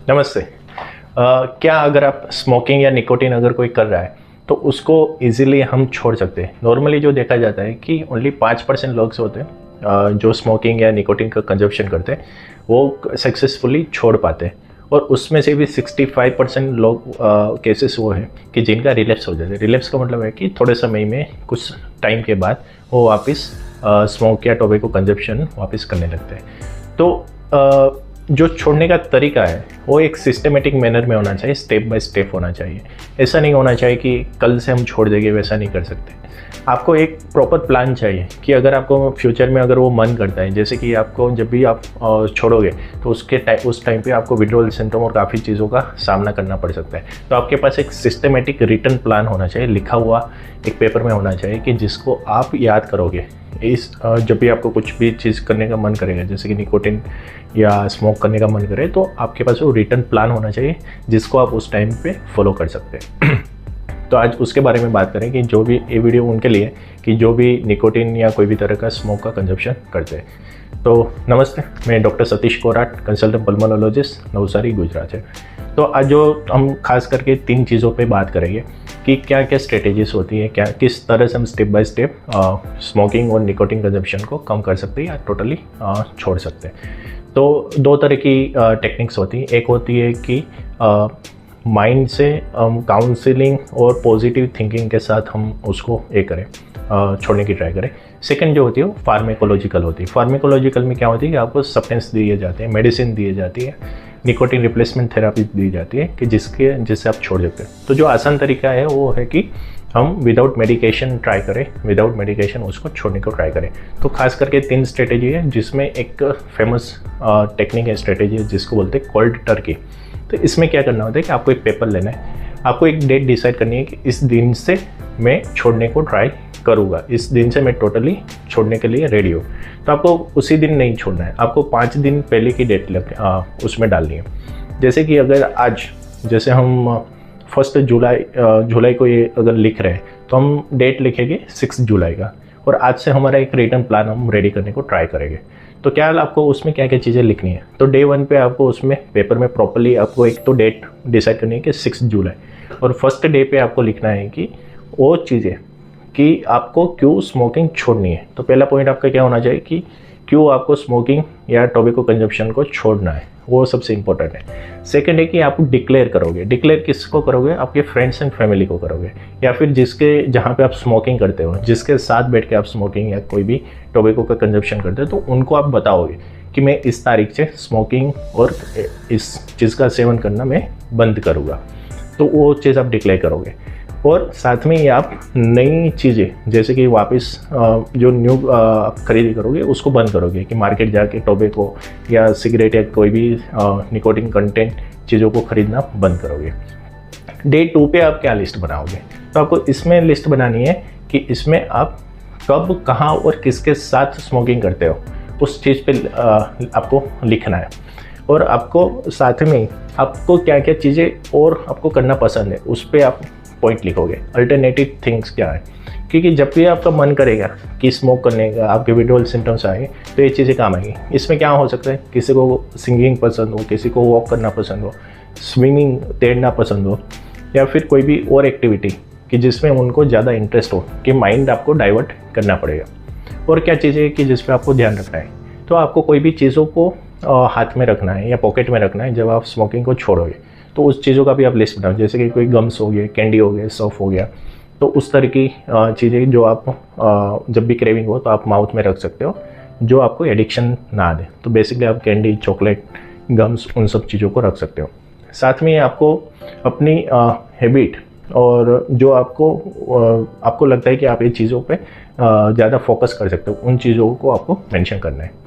नमस्ते। क्या अगर आप स्मोकिंग या निकोटीन अगर कोई कर रहा है तो उसको इजीली हम छोड़ सकते हैं। नॉर्मली जो देखा जाता है कि ओनली 5% लोग होते हैं जो स्मोकिंग या निकोटीन का कंजप्शन करते हैं वो सक्सेसफुली छोड़ पाते हैं, और उसमें से भी 65% लोग केसेस वो हैं कि जिनका रिलैप्स हो जाता है। रिलैप्स का मतलब है कि थोड़े समय में कुछ टाइम के बाद वो वापस स्मोक या टोबैको कंजप्शन वापस करने लगते हैं। तो जो छोड़ने का तरीका है वो एक सिस्टमेटिक मैनर में होना चाहिए, स्टेप बाय स्टेप होना चाहिए। ऐसा नहीं होना चाहिए कि कल से हम छोड़ देंगे, वैसा नहीं कर सकते। आपको एक प्रॉपर प्लान चाहिए कि अगर आपको फ्यूचर में अगर वो मन करता है, जैसे कि आपको जब भी आप छोड़ोगे तो उस टाइम पे आपको विड्रॉल सिम्टम और काफ़ी चीज़ों का सामना करना पड़ सकता है। तो आपके पास एक सिस्टमेटिक रिटन प्लान होना चाहिए, लिखा हुआ एक पेपर में होना चाहिए कि जिसको आप याद करोगे जब भी आपको कुछ भी चीज़ करने का मन करेगा, जैसे कि निकोटीन या स्मोक करने का मन करे, तो आपके पास वो रिटन प्लान होना चाहिए जिसको आप उस टाइम पे फॉलो कर सकते हैं। तो आज उसके बारे में बात करें कि जो भी ये वीडियो उनके लिए कि जो भी निकोटीन या कोई भी तरह का स्मोक का कंजप्शन करते हैं। तो नमस्ते, मैं doctor Satish Korat, consultant pulmonologist, Navsari, Gujarat है। तो आज जो हम खास करके 3 चीज़ों पे बात करेंगे कि क्या क्या स्ट्रेटेजीज होती है, क्या किस तरह से हम स्टेप बाय स्टेप स्मोकिंग और निकोटीन कंजप्शन को कम कर सकते हैं या टोटली छोड़ सकते हैं। तो 2 तरह की टेक्निक्स होती हैं। एक होती है कि माइंड से काउंसलिंग और पॉजिटिव थिंकिंग के साथ हम उसको करें, छोड़ने की ट्राई करें। सेकंड जो होती है वो फार्मेकोलॉजिकल होती है। फार्मेकोलॉजिकल में क्या होती है कि आपको सब्सटेंस दिए जाते हैं, मेडिसिन दिए जाती है, निकोटीन रिप्लेसमेंट थेरेपी दी जाती है कि जिससे आप छोड़ सकते हैं। तो जो आसान तरीका है वो है कि हम विदाउट मेडिकेशन ट्राई करें, विदाउट मेडिकेशन उसको छोड़ने को ट्राई करें। तो खास करके 3 स्ट्रेटेजी है, जिसमें एक फेमस टेक्निक है, स्ट्रेटेजी है, जिसको बोलते हैं कोल्ड टर्की। तो इसमें क्या करना होता है कि आपको एक पेपर लेना है, आपको एक डेट डिसाइड करनी है कि इस दिन से मैं छोड़ने को ट्राई करूँगा, इस दिन से मैं टोटली छोड़ने के लिए रेडी हूँ। तो आपको उसी दिन नहीं छोड़ना है, आपको 5 दिन पहले की डेट उसमें डालनी है। जैसे कि अगर आज जैसे हम 1 जुलाई को ये अगर लिख रहे हैं तो हम डेट लिखेंगे 6 जुलाई का, और आज से हमारा एक रिटर्न प्लान हम रेडी करने को ट्राई करेंगे। तो क्या आपको उसमें क्या क्या चीज़ें लिखनी है, तो डे 1 पे आपको उसमें पेपर में प्रॉपर्ली आपको एक तो डेट डिसाइड करनी है कि 6 जुलाई, और फर्स्ट डे पे आपको लिखना है कि वो चीज़ें कि आपको क्यों स्मोकिंग छोड़नी है। तो पहला पॉइंट आपका क्या होना चाहिए कि क्यों आपको स्मोकिंग या टोबैको कंजप्शन को छोड़ना है, वो सबसे इंपॉर्टेंट है। सेकंड है कि आप डिक्लेयर करोगे। डिक्लेयर किसको करोगे? आपके फ्रेंड्स एंड फैमिली को करोगे, या फिर जहाँ पे आप स्मोकिंग करते हो, जिसके साथ बैठ के आप स्मोकिंग या कोई भी टोबैको का कंजप्शन करते हो, तो उनको आप बताओगे कि मैं इस तारीख से स्मोकिंग और इस चीज़ का सेवन करना मैं बंद करूँगा। तो वो चीज़ आप डिक्लेयर करोगे, और साथ में ही आप नई चीज़ें जैसे कि वापस जो न्यू आप खरीदी करोगे उसको बंद करोगे, कि मार्केट जाके टोबैको या सिगरेट या कोई भी निकोटीन कंटेंट चीज़ों को खरीदना बंद करोगे। डे 2 पे आप क्या लिस्ट बनाओगे? तो आपको इसमें लिस्ट बनानी है कि इसमें आप कब, कहाँ और किसके साथ स्मोकिंग करते हो, उस चीज़ पे आपको लिखना है। और आपको साथ में आपको क्या क्या चीज़ें और आपको करना पसंद है उस पर आप पॉइंट लिखोगे। अल्टरनेटिव थिंग्स क्या है, क्योंकि जब भी आपका मन करेगा कि स्मोक करने का, आपके विड्रॉल सिम्टम्स आएंगे तो ये चीज़ें काम आएंगी। इसमें क्या हो सकता है, किसी को सिंगिंग पसंद हो, किसी को वॉक करना पसंद हो, स्विमिंग तैरना पसंद हो, या फिर कोई भी और एक्टिविटी कि जिसमें उनको ज़्यादा इंटरेस्ट हो, कि माइंड आपको डाइवर्ट करना पड़ेगा। और क्या चीज़ें कि जिस पर आपको ध्यान रखना है, तो आपको कोई भी चीज़ों को हाथ में रखना है या पॉकेट में रखना है जब आप स्मोकिंग को छोड़ोगे। तो उस चीज़ों का भी आप लिस्ट बनाओ, जैसे कि कोई गम्स हो गए, कैंडी हो गए, सॉफ हो गया। तो उस तरह की चीज़ें जो आप जब भी क्रेविंग हो तो आप माउथ में रख सकते हो, जो आपको एडिक्शन ना दे। तो बेसिकली आप कैंडी, चॉकलेट, गम्स, उन सब चीज़ों को रख सकते हो। साथ में आपको अपनी हैबिट और जो आपको लगता है कि आप ये चीज़ों पे ज़्यादा फोकस कर सकते हो, उन चीज़ों को आपको मेंशन करना है।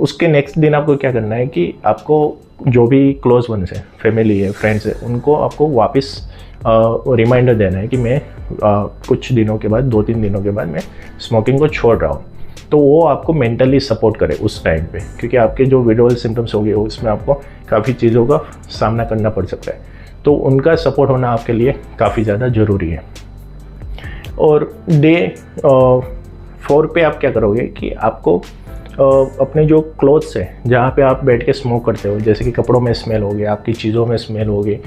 उसके नेक्स्ट दिन आपको क्या करना है कि आपको जो भी क्लोज वंस है, फैमिली है, फ्रेंड्स है, उनको आपको वापस रिमाइंडर देना है कि मैं कुछ दिनों के बाद, 2-3 दिनों के बाद मैं स्मोकिंग को छोड़ रहा हूँ। तो वो आपको मेंटली सपोर्ट करे उस टाइम पे, क्योंकि आपके जो विड्रॉल सिम्टम्स हो गए उसमें आपको काफ़ी चीज़ों का सामना करना पड़ सकता है। तो उनका सपोर्ट होना आपके लिए काफ़ी ज़्यादा ज़रूरी है। और डे 4 पे आप क्या करोगे कि आपको अपने जो क्लोथ्स है जहाँ पे आप बैठ के स्मोक करते हो, जैसे कि कपड़ों में स्मेल हो गया, आपकी चीज़ों में स्मेल हो गई।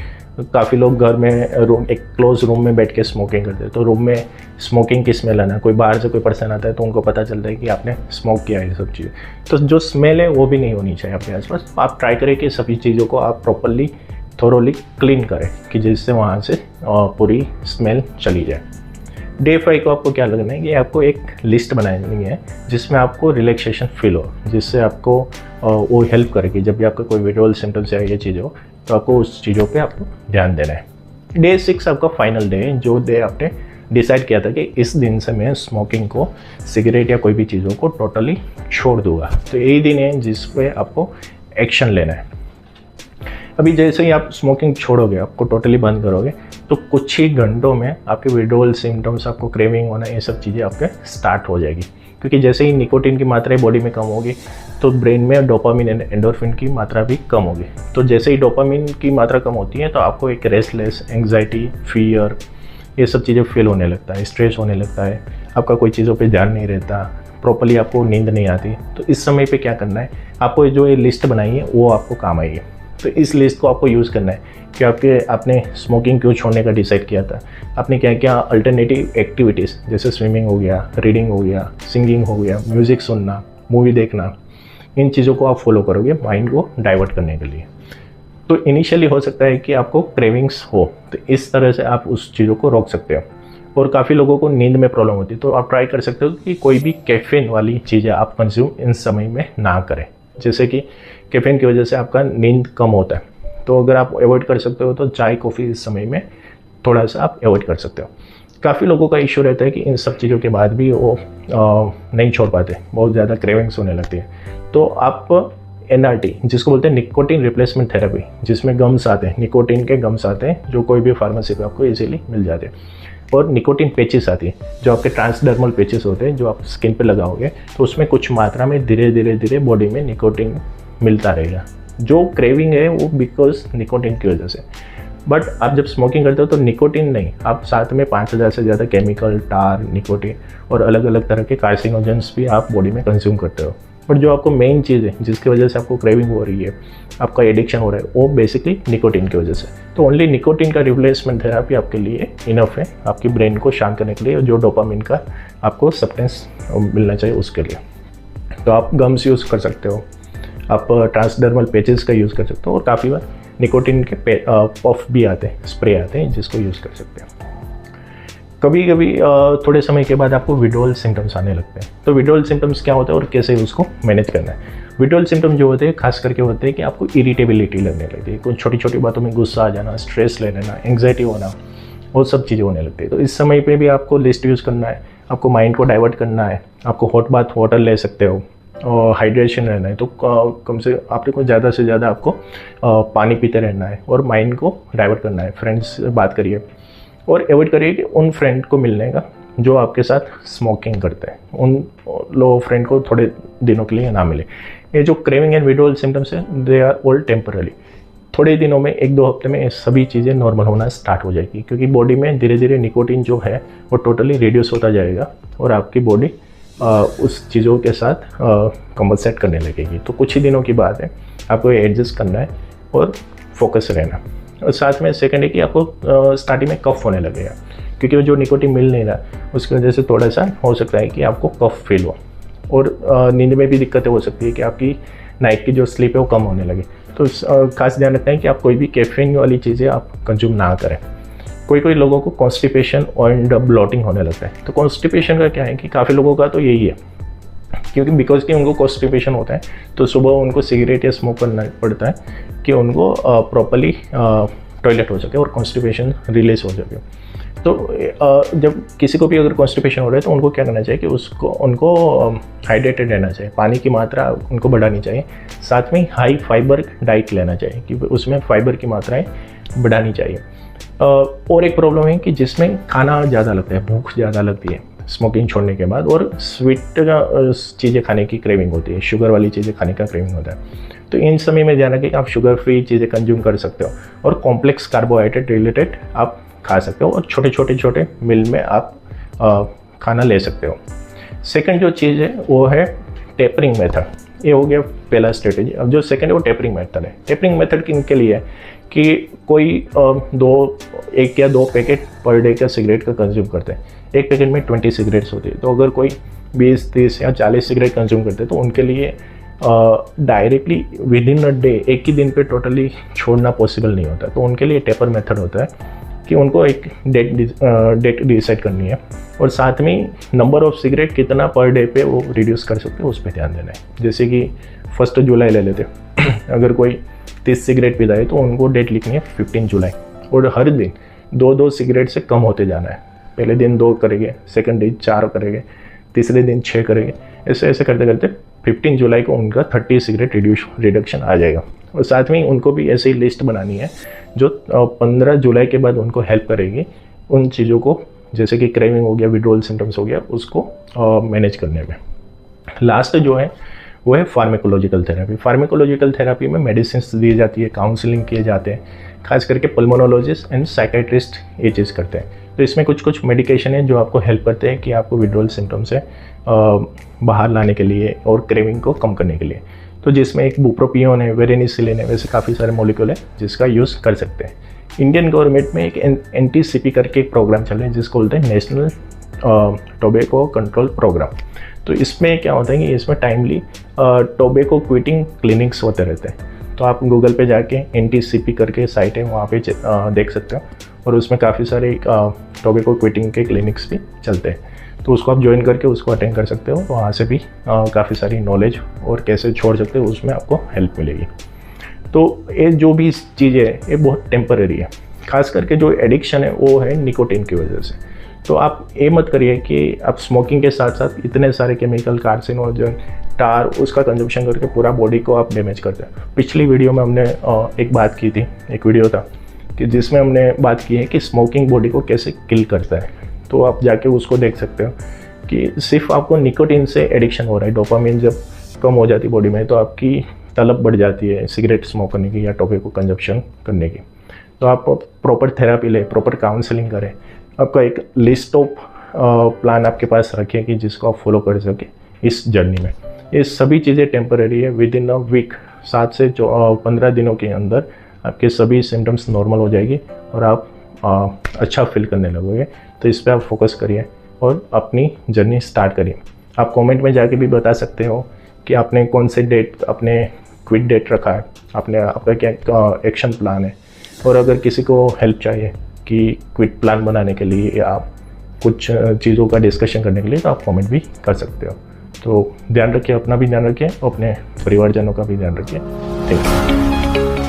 काफ़ी लोग घर में रूम, एक क्लोज रूम में बैठ के स्मोकिंग करते हैं, तो रूम में स्मोकिंग की स्मेल आना, कोई बाहर से कोई पर्सन आता है तो उनको पता चलता है कि आपने स्मोक किया है, ये सब चीज़ें। तो जो स्मेल है वो भी नहीं होनी चाहिए अपने आसपास। आप ट्राई करें कि सभी चीज़ों को आप प्रॉपरली थोरोली क्लीन करें कि जिससे वहाँ से पूरी स्मेल चली जाए। डे 5 को आपको क्या लगना है कि आपको एक लिस्ट बनानी है जिसमें आपको रिलैक्सेशन फील हो, जिससे आपको वो हेल्प करेगी। जब भी आपका कोई विड्रॉल सिम्टम्स या ये चीज़ हो तो आपको उस चीज़ों पे आपको ध्यान देना है। डे 6 आपका फाइनल डे है, जो डे आपने डिसाइड किया था कि इस दिन से मैं स्मोकिंग को, सिगरेट या कोई भी चीज़ों को टोटली छोड़ दूंगा। तो यही दिन है जिस पे आपको एक्शन लेना है। अभी जैसे ही आप स्मोकिंग छोड़ोगे, आपको टोटली बंद करोगे, तो कुछ ही घंटों में आपके विड्रॉल सिम्टम्स, आपको क्रेविंग होना, ये सब चीज़ें आपके स्टार्ट हो जाएगी। क्योंकि जैसे ही निकोटीन की मात्रा बॉडी में कम होगी तो ब्रेन में डोपामिन एंड एंडोर्फिन की मात्रा भी कम होगी। तो जैसे ही डोपामिन की मात्रा कम होती है तो आपको एक रेस्टलेस, एंग्जाइटी, फियर, ये सब चीज़ें फील होने लगता है, स्ट्रेस होने लगता है, आपका कोई चीज़ों पे ध्यान नहीं रहता, प्रॉपर्ली आपको नींद नहीं आती। तो इस समय पे क्या करना है, आपको जो ये लिस्ट बनाई है वो आपको काम आएगी। तो इस लिस्ट को आपको यूज़ करना है कि आपने स्मोकिंग क्यों छोड़ने का डिसाइड किया था, आपने क्या क्या अल्टरनेटिव एक्टिविटीज़ जैसे स्विमिंग हो गया, रीडिंग हो गया, सिंगिंग हो गया, म्यूज़िक सुनना, मूवी देखना, इन चीज़ों को आप फॉलो करोगे माइंड को डाइवर्ट करने के लिए। तो इनिशियली हो सकता है कि आपको क्रेविंग्स हो, तो इस तरह से आप उस चीज़ों को रोक सकते हो। और काफ़ी लोगों को नींद में प्रॉब्लम होती है, तो आप ट्राई कर सकते हो कि कोई भी कैफीन वाली चीज़ें आप कंज्यूम इन समय में ना करें। जैसे कि कैफीन की वजह से आपका नींद कम होता है, तो अगर आप अवॉइड कर सकते हो तो चाय कॉफ़ी इस समय में थोड़ा सा आप अवॉइड कर सकते हो। काफ़ी लोगों का इश्यू रहता है कि इन सब चीज़ों के बाद भी वो नहीं छोड़ पाते, बहुत ज़्यादा क्रेविंग्स होने लगती है। तो आप NRT, जिसको बोलते हैं निकोटीन रिप्लेसमेंट थेरेपी, जिसमें गम्स आते हैं, निकोटीन के गम्स आते हैं जो कोई भी फार्मेसी पे आपको इजीली मिल जाते हैं, और निकोटीन पेचेस आती है जो आपके ट्रांसडर्मल पेचेस होते हैं, जो आप स्किन पे लगाओगे तो उसमें कुछ मात्रा में धीरे धीरे बॉडी में निकोटीन मिलता रहेगा। जो क्रेविंग है वो बिकॉज निकोटीन की वजह से। बट आप जब स्मोकिंग करते हो तो निकोटीन नहीं, आप साथ में 5000 से ज़्यादा केमिकल, टार, निकोटीन और अलग अलग तरह के कार्सिनोजेंस भी आप बॉडी में कंज्यूम करते हो। बट जो आपको मेन चीज़ है जिसकी वजह से आपको क्रेविंग हो रही है, आपका एडिक्शन हो रहा है, वो बेसिकली निकोटीन की वजह से। तो ओनली निकोटीन का रिप्लेसमेंट थेरेपी आपके लिए इनफ है, आपकी ब्रेन को शांत करने के लिए, जो डोपामिन का आपको सब्सटेंस मिलना चाहिए उसके लिए। तो आप गम्स यूज़ कर सकते हो, आप ट्रांसडर्मल पेचेस का यूज़ कर सकते हो, और काफ़ी बार निकोटीन के पफ भी आते हैं, स्प्रे आते हैं, जिसको यूज़ कर सकते हैं। कभी कभी थोड़े समय के बाद आपको विड्रॉल सिम्टम्स आने लगते हैं। तो विड्रॉल सिम्टम्स क्या होता है और कैसे उसको मैनेज करना है। विड्रॉल सिम्टम्स जो होते हैं खास करके होते हैं कि आपको इरिटेबिलिटी लगने लगती है, कुछ छोटी छोटी बातों में गुस्सा आ जाना, स्ट्रेस ले लेना, एंग्जाइटी होना, वो सब चीज़ें होने लगती है। तो इस समय पे भी आपको लिस्ट यूज़ करना है, आपको माइंड को डाइवर्ट करना है, आपको हॉट बाथ वाटर ले सकते हो, और हाइड्रेशन रहना है। तो कम से आपको को ज़्यादा से ज़्यादा आपको पानी पीते रहना है और माइंड को डाइवर्ट करना है। फ्रेंड्स से बात करिए और अवॉइड करिए कि उन फ्रेंड को मिलने का जो आपके साथ स्मोकिंग करते हैं, उन लो फ्रेंड को थोड़े दिनों के लिए ना मिले। ये जो क्रेविंग एंड विड्रॉल सिम्टम्स है दे आर ऑल टेम्पररी। थोड़े दिनों में, 1-2 हफ्ते में ये सभी चीज़ें नॉर्मल होना स्टार्ट हो जाएगी, क्योंकि बॉडी में धीरे धीरे निकोटीन जो है वो टोटली रिड्यूस होता जाएगा और आपकी बॉडी उस चीज़ों के साथ कंपनसेट करने लगेगी। तो कुछ ही दिनों की बात है, आपको एडजस्ट करना है और फोकस रहना। और साथ में सेकंड है कि आपको स्टार्टिंग में कफ होने लगेगा, क्योंकि वो जो निकोटीन मिल नहीं रहा उसकी वजह से थोड़ा सा हो सकता है कि आपको कफ फील हो, और नींद में भी दिक्कतें हो सकती है कि आपकी नाइट की जो स्लीप है वो कम होने लगे। तो खास ध्यान रखना है कि आप कोई भी कैफीन वाली चीज़ें आप कंज्यूम ना करें। कोई लोगों को कॉन्स्टिपेशन एंड ब्लोटिंग होने लगता है। तो कॉन्स्टिपेशन का क्या है कि काफ़ी लोगों का तो यही है, क्योंकि बिकॉज कि उनको कॉन्स्टिपेशन होता है तो सुबह उनको सिगरेट या स्मोक करना पड़ता है कि उनको प्रॉपरली टॉयलेट हो सके और कॉन्स्टिपेशन रिलीज हो सके। तो जब किसी को भी अगर कॉन्स्टिपेशन हो रहा है तो उनको क्या करना चाहिए कि उनको हाइड्रेटेड रहना चाहिए, पानी की मात्रा उनको बढ़ानी चाहिए, साथ में हाई फाइबर डाइट लेना चाहिए कि उसमें फाइबर की मात्राएं बढ़ानी चाहिए। और एक प्रॉब्लम है कि जिसमें खाना ज़्यादा लगता है, भूख ज़्यादा लगती है स्मोकिंग छोड़ने के बाद, और स्वीट चीज़ें खाने की क्रेविंग होती है, शुगर वाली चीज़ें खाने का क्रेविंग होता है। तो इन समय में ध्यान रखें कि आप शुगर फ्री चीज़ें कंज्यूम कर सकते हो और कॉम्प्लेक्स कार्बोहाइड्रेट रिलेटेड आप खा सकते हो, और छोटे मील में आप खाना ले सकते हो। सेकंड जो चीज़ है वो है टेपरिंग मेथड, ये हो गया पहला स्ट्रेटेजी। अब जो सेकंड है वो टेपरिंग मेथड है। टेपरिंग मेथड किनके लिए है कि कोई 1 या 2 पैकेट पर डे का सिगरेट का कंज्यूम करते हैं। एक पैकेट में 20 सिगरेट्स होती है, तो अगर कोई 20, 30 या 40 सिगरेट कंज्यूम करते हैं तो उनके लिए directly with in a day, एक ही दिन पे टोटली छोड़ना पॉसिबल नहीं होता। तो उनके लिए टेपर मेथड होता है कि उनको एक डेट डिसाइड करनी है और साथ में नंबर ऑफ सिगरेट कितना पर डे पे वो रिड्यूस कर सकते हैं उस पर ध्यान देना है। जैसे कि 1 जुलाई ले लेते अगर कोई 30 सिगरेट पीता है तो उनको डेट लिखनी है 15 जुलाई और हर दिन 2-2 सिगरेट से कम होते जाना है। पहले दिन 2 करेंगे, सेकंड दिन 4 करेंगे, तीसरे दिन 6 करेंगे, ऐसे ऐसे करते करते 15 जुलाई को उनका 30 सिगरेट रिडक्शन आ जाएगा। और साथ में उनको भी ऐसे ही लिस्ट बनानी है जो 15 जुलाई के बाद उनको हेल्प करेगी उन चीज़ों को, जैसे कि क्रेविंग हो गया, विड्रॉल सिम्टम्स हो गया, उसको मैनेज करने में। लास्ट जो है वो है फार्मेकोलॉजिकल थेरेपी। फार्मेकोलॉजिकल थेरेपी में मेडिसिन दी जाती है, काउंसलिंग किए जाते हैं, खास करके पल्मोनोलॉजिस्ट एंड साइकेट्रिस्ट ये चीज़ करते हैं। तो इसमें कुछ मेडिकेशन है जो आपको हेल्प करते हैं कि आपको विड्रॉल सिम्टम से बाहर लाने के लिए और क्रेविंग को कम करने के लिए। तो जिसमें एक बुप्रोपियोन है, वेरेनिसिलिन है, वैसे काफ़ी सारे मॉलिक्यूल है जिसका यूज़ कर सकते हैं। इंडियन गवर्नमेंट में एक NTCP करके एक प्रोग्राम चल रहा है जिसको बोलते हैं नेशनल टोबैको कंट्रोल प्रोग्राम। तो इसमें क्या होता है कि इसमें टाइमली टोबैको क्विटिंग क्लिनिक्स होते रहते हैं। तो आप गूगल पे जाके NTCP करके साइट है, वहाँ पे देख सकते हो और उसमें काफ़ी सारे टोबैको क्विटिंग के क्लिनिक्स भी चलते हैं। तो उसको आप ज्वाइन करके उसको अटेंड कर सकते हो, तो वहाँ से भी काफ़ी सारी नॉलेज और कैसे छोड़ सकते हो उसमें आपको हेल्प मिलेगी। तो ये जो भी चीज़ें है ये बहुत टेम्परेरी है। खास करके जो एडिक्शन है वो है निकोटिन की वजह से। तो आप ये मत करिए कि आप स्मोकिंग के साथ साथ इतने सारे केमिकल, कार्सिनोजन, टार, उसका कंजम्पशन करके पूरा बॉडी को आप डैमेज करते हैं। पिछली वीडियो में हमने एक बात की थी, एक वीडियो था कि जिसमें हमने बात की है कि स्मोकिंग बॉडी को कैसे किल करता है। तो आप जाके उसको देख सकते हो कि सिर्फ आपको निकोटिन से एडिक्शन हो रहा है। डोपामिन जब कम हो जाती बॉडी में तो आपकी तलब बढ़ जाती है सिगरेट स्मोक करने की या टोबैको कंजप्शन करने की। तो आप प्रॉपर थेरापी लें, प्रॉपर काउंसलिंग करें, आपका एक लिस्ट ऑफ प्लान आपके पास रखें कि जिसको आप फॉलो कर सकें इस जर्नी में। ये सभी चीज़ें टेम्परेरी है। विद इन अ वीक 7 से 15 दिनों के अंदर आपके सभी सिम्टम्स नॉर्मल हो जाएगी और आप अच्छा फील करने लगोगे। तो इस पर आप फोकस करिए और अपनी जर्नी स्टार्ट करिए। आप कमेंट में जाके भी बता सकते हो कि आपने कौन से डेट अपने क्विट डेट रखा है, आपका क्या एक्शन प्लान है। और अगर किसी को हेल्प चाहिए कि क्विट प्लान बनाने के लिए या आप कुछ चीज़ों का डिस्कशन करने के लिए, तो आप कमेंट भी कर सकते हो। तो ध्यान रखिए, अपना भी ध्यान रखिए और अपने परिवारजनों का भी ध्यान रखिए। Thank you.